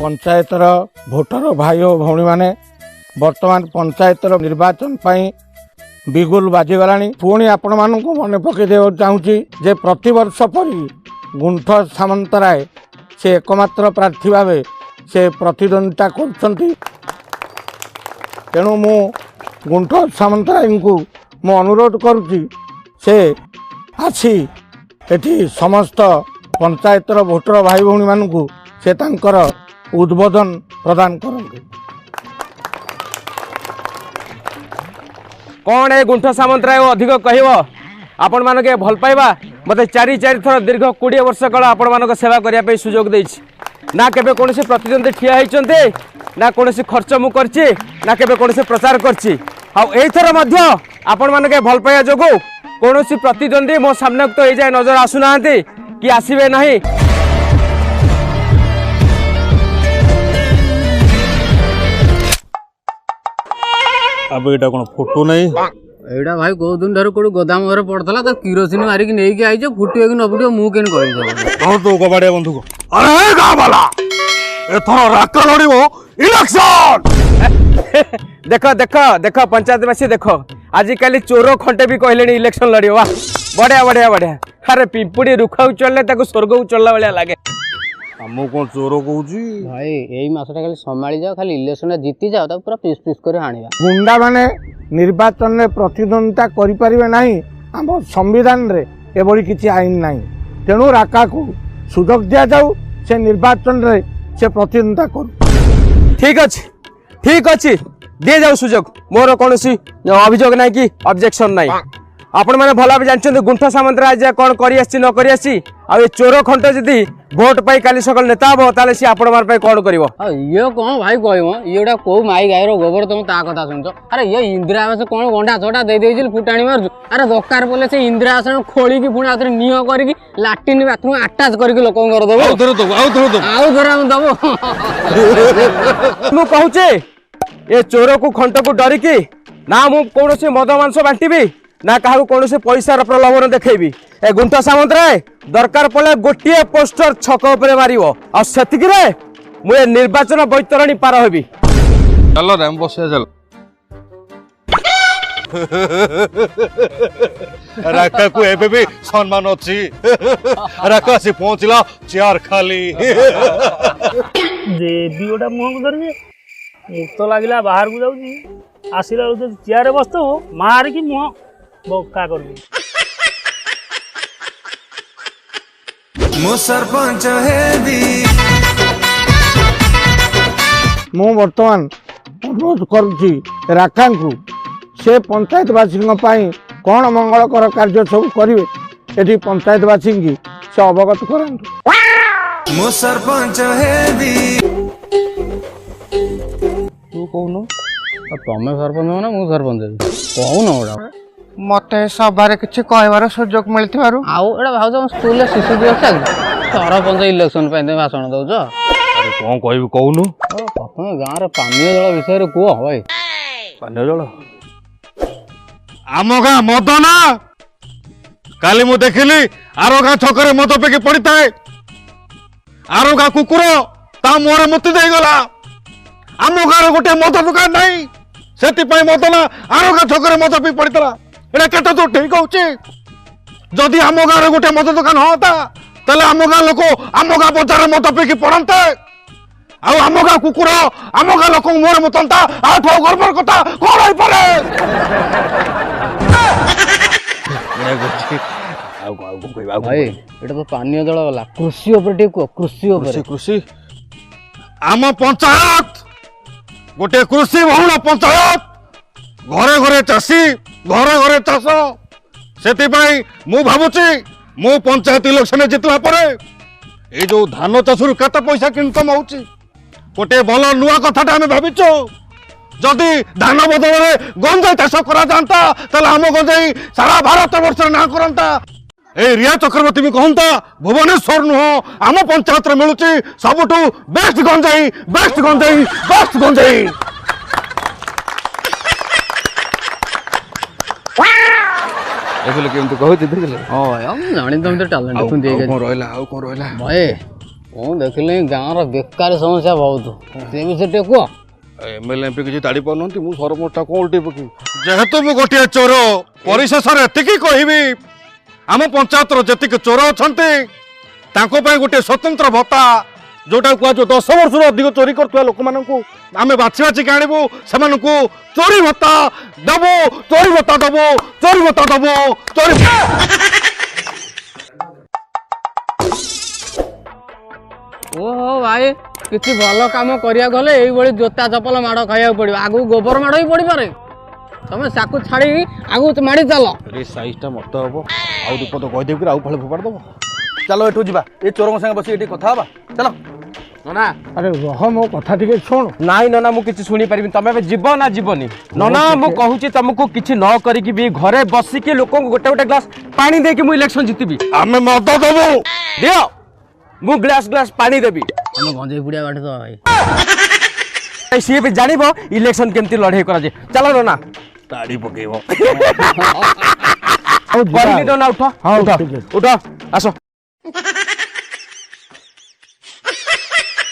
पंचायतर voter भाई और भौणी मैंने वर्तमान पंचायतर निर्वाचन पाई बिगुल बाजीगला पुणी आपण मानक मन पकई चाहूँगी जे प्रतिवर्ष परी गुंठ सामंतराय से एकमात्र प्रार्थी भाव से प्रतिद्वंदिता कर तेणु मु गुंठ सामंतराय को मु अनुरोध करुच्ची से आसी एठी समस्त पंचायतर भोटर भाई भौणी मानू से तांकर उद्बोधन प्रदान करते। कौन है गुंठ सामंतराय अधिक कह आपण मान के भल पाइबा मते चारि थर दीर्घ 20 वर्ष काल आपण मान सेवा करने सुजोग देछि ना केबे कौन प्रतिद्वंदी ठिया होइचंते ना कौन खर्च मु करछि ना केबे कौन प्रचार करछि एथर मध्य आपण मान के भल पाइबा जोगु कौन प्रतिद्वंदी मो सामने तो ए जाए नजर आसुना कि आसीबे नहीं। अब एटा कोन फोटो नहीं एटा भाई को दिन धर कोड गोदाम घरे पड़थला त किरोसिन मारी के नेई के आइजे फुटियो कि न फुटियो मु केन कहि कौन तो कबाड़िया बंधु को अरे गाँ वाला एथर राका लड़िबो इलेक्शन देखो देखो देखो पंचायतवासी देखो आजिकल चोर खंटे भी कहले इलेक्शन लड़ियो वाह बढ़िया बढ़िया बढ़िया। अरे पिंपुड़ी रुखाऊ चलले ताको स्वर्ग को चलला वाला लागे हमो कोन चोर कहूजी भाई एई मासटा खाली संभाली जाओ खाली इलेक्शन जीति जाओ त पूरा पीस पीस करे हानिबा गुंडा माने निर्वाचन में प्रतिद्वंदिता करि परिबे नाही आम संविधान रे एबोली किछि आईन नाही तेणु राका को सुजोग दिया जाऊ से निर्वाचन रे से प्रतिद्वंदिता करू। ठीक अच्छी दे जाऊ सुजोग मोर कौन अभियोग ना कि ऑब्जेक्शन ना आपण मैंने भल भाव जानते गुंठ सामंतराय आज कौन न करी आ चोर खंट जदि भोट पाई काली सकाल नेता हम ताले सी आपण मान कौन कर ये कौन भाई कहमो ये को माई गायर गोबर तुम ता कथा सुनछ अरे ये इंदिरा आवास कौन गंडा छोटा दे देइजिल फुटाणी मारजु अरे दरकार पले से इंदिरा आवास खोली की पुणी आथरे नियो करी लैट्रिन बाथरूम अटैच करके लोक कर दबो आउ धर हम दबो मु कहूचे ये चोर को खंट को डरी की ना मु कौन मद मांस बांटीबी ना क्या कौन पैसार प्रलोभन देखी ए गुंठ सामंतराय दरकार पड़े गोटे पोस्टर छक उपरे मारिबो आ सेतिक रे मु ए निर्वाचन बैतरणी पार हेबी चलो रे हम बसे चल राका को एबे भी सम्मान अछि राका से पहुंचला चेयर खाली देवी गोटा मुह को धरिए एक तो लगिला बाहर को जाऊँ आसला चेयर बस तो मार की मुह बोका कर मो सरपंच मु वर्तमान अनुरोध करुच्ची राका को से पंचायतवासी कौन मंगलकर कार्य सब करेंगे ये पंचायतवासी की से अवगत करांतु। मो सरपंच तू कहून तमें सरपंच हो ना मु सरपंच कहून गोटा मते सबारे किछि कहबार सुजोग मिलथिबारु आउ एटा भाउज स्कूल ले शिशु दिवस सरपंच इलेक्शन पे भाषण दउछ अरे कोन कहबी कहूनु प्रथम गाँ रे पानीय जल विषय रे को भाई पानी जल आम गाँ मद ना काली मु देखिली आरो गाँ छकरे मद पेकी पड़ता है आरो गाँ कुकुर ता मुहरे मुति दे गला आम गाँ रे गोटे मद दुकान नहीं सेति पई मद ना आरो गाँ छकरे मद पी पड़ता एटा केते तो ठीक होची जदि आम गाँ रे गोटे मद दुकान होता तले आम गाँ लोक आम गाँ बजार मद पेकी पड़ते आउ आम गाँ कुकुर आम गाँ लोक मुहरे मुतंता आठो गर्वर कथा कोन होई परे भाई एटा तो पानीय जल वाला कृषि ऑपरेटिव को कृषि आम पंचायत गोटे कृषि बहुल पंचायत घरे घरे चाषी घरे घरे चाष से मु भावुची मु पंचायत इलेक्शन जितला परे ये जो धान चाष केते पैसा इनकम होची गोटे भल नुआ कथाटा आम भाविचु जदि धान बदल गंजाई चाष करा जाता ताले आम गंजाई सारा भारत वर्ष ना करता ए रिया चक्रवर्ती भी कहता भुवनेश्वर नुह आम पंचायत रे मिलुची सबुठू बेस्ट गंजाई बेस्ट गंजाई बेस्ट गंजाई देखले केमते कहू देखले हां भाई हम जानि तुम तो टैलेंट तुम देख कोन रहला आ कोन रहला भाई ମୁଁ ଦେଖିଲି ଗାଁର ବେକାରୀ ସମସ୍ୟା ବହୁତ ସେ ବିଷୟରେ ଟିକେ କୁହ। ଏମଏଲଏ ଏମପି କିଛି ତାଡ଼ି ପାରୁନାହାନ୍ତି, ମୁଁ ସରପଞ୍ଚଟା କ'ଣ ଉଲ୍ଟେଇ ପକେଇବି? ଯେହେତୁ ମୁଁ ଗୋଟିଏ ଚୋର, ପରିଶେଷରେ ଏତିକି କହିବି, ଆମ ପଞ୍ଚାୟତର ଯେତିକି ଚୋର ଅଛନ୍ତି ତାଙ୍କ ପାଇଁ ଗୋଟିଏ ସ୍ୱତନ୍ତ୍ର ଭତ୍ତା, ଯୋଉଟା କୁହାଯିବ 10 ବର୍ଷରୁ ଅଧିକ ଚୋରି କରୁଥିବା ଲୋକମାନଙ୍କୁ ଆମେ ବାଛି ବାଛିକି ଆଣିବୁ, ସେମାନଙ୍କୁ ଚୋରି ଭତ୍ତା ଦେବୁ, ଚୋରି ଭତ୍ତା ଦେବୁ, ଚୋରି ଭତ୍ତା ଦେବୁ, ଚୋରି। ଓହୋ ଭାଇ, କିଛି ଭଲ କାମ କରିବାକୁ ଗଲେ ଏଇଭଳି ଜୋତା ଚପଲ ମାଡ଼ ଖାଇବାକୁ ପଡ଼ିବ, ଆଗକୁ ଗୋବର ମାଡ଼ ବି ପଡ଼ିପାରେ। ତମେ ତାକୁ ଛାଡ଼ିକି ଆଗକୁ ମାଡ଼ି ଚାଲ। ଏ ସାଇଜଟା ମତେ ହବ, ଆଉ ଦୁପଦ କହିଦେବି ଆଉ ଫଳେ ଫୋପାଡ଼ି ଦେବ। ଚାଲ ଏଠୁ ଯିବା, ଏ ଚୋରଙ୍କ ସାଙ୍ଗେ ବସି ଏଠି କଥା ହବା। ଚାଲ ନନା। ଆରେ ରହ, ମୋ କଥା ଟିକେ ଶୁଣ। ନାଇଁ ନନା, ମୁଁ କିଛି ଶୁଣିପାରିବିନି। ତମେ ଏବେ ଯିବ ନା ଯିବନି? ନନା ମୁଁ କହୁଛି ତମକୁ କିଛି ନ କରିକି ବି ଘରେ ବସିକି ଲୋକଙ୍କୁ ଗୋଟେ ଗୋଟେ ଗ୍ଲାସ ପାଣି ଦେଇକି ମୁଁ ଇଲେକ୍ସନ ଜିତିବି। ଆମେ ମଦ ଦେବୁ, ଦିଅ, ମୁଁ ଗ୍ଲାସ ଗ୍ଲାସ ପାଣି ଦେବି। ଆମେ ଗଞ୍ଜେଇ ପୁଡ଼ିଆ ବାଟେ ତ ଭାଇ। ସିଏ ବି ଜାଣିବ ଇଲେକ୍ସନ କେମିତି ଲଢ଼େଇ କରାଯାଏ। ଚାଲ ନନା। ତାଡ଼ି ପକେଇବ। କରିବି ନନା, ଉଠ ହଉ, ଉଠ ଠିକ୍ ଅଛି। ଉଠ, ଆସ।